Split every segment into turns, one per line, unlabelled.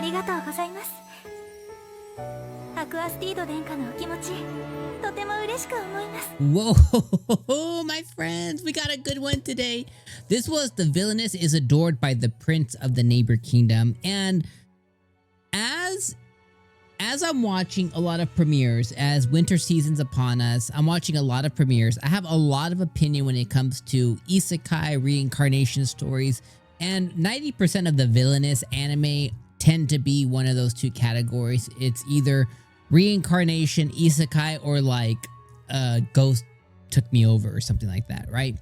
りがとうございます。アクアスティード殿下のお気持ち、とても嬉しく思います。
Whoa, my friends, we got a good one today. This was The Villainess Is Adored by the Prince of the Neighbor Kingdom. And as I'm watching a lot of premieres, as winter season's upon us, I'm watching a lot of premieres. I have a lot of opinion when it comes to isekai reincarnation stories, and 90% of the villainous anime tend to be one of those two categories. It's either reincarnation, isekai, or like ghost took me over or something like that, right?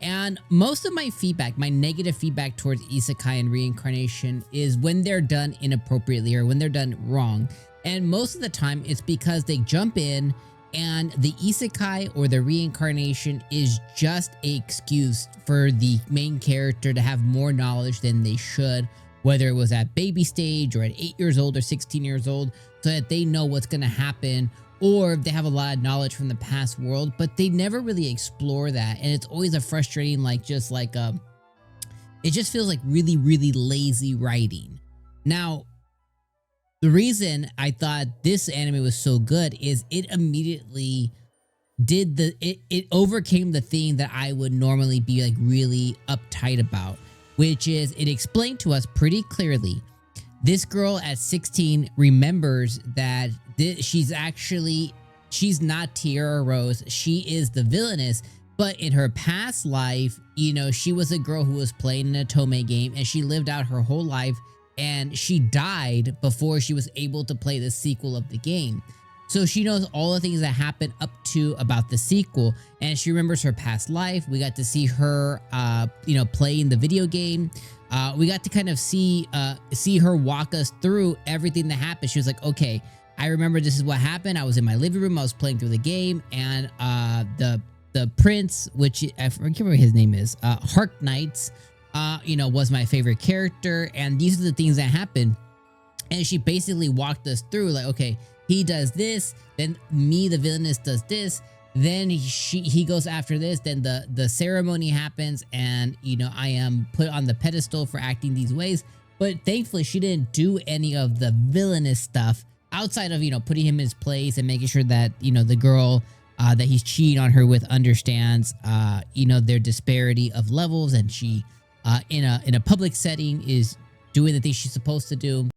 And most of my feedback, my negative feedback towards isekai and reincarnation, is when they're done inappropriately or when they're done wrong. And most of the time it's because they jump in and the isekai or the reincarnation is just an excuse for the main character to have more knowledge than they should, whether it was at baby stage or at 8 years old or 16 years old, so that they know what's going to happen, or they have a lot of knowledge from the past world, but they never really explore that. And it's always a frustrating, it just feels like really, really lazy writing. Now, the reason I thought this anime was so good is it immediately it overcame the thing that I would normally be like really uptight about, which is it explained to us pretty clearly. This girl at 16 remembers that she's not Tiara Rose. She is the villainess, but in her past life, she was a girl who was playing an Otome game, and she lived out her whole life, and she died before she was able to play the sequel of the game. So she knows all the things that happened up to about the sequel, and she remembers her past life. We got to see her, playing the video game. We got to kind of see her walk us through everything that happened. She was like, okay, I remember this is what happened. I was in my living room. I was playing through the game, and the prince, which I forget what his name is, Hark Knights, was my favorite character, and these are the things that happened. And she basically walked us through, like, okay, he does this, then me, the villainess, does this, then he goes after this, then the ceremony happens, and I am put on the pedestal for acting these ways. But thankfully she didn't do any of the villainous stuff outside of putting him in his place and making sure that the girl that he's cheating on her with understands their disparity of levels, and she in a public setting is doing the things she's supposed to do.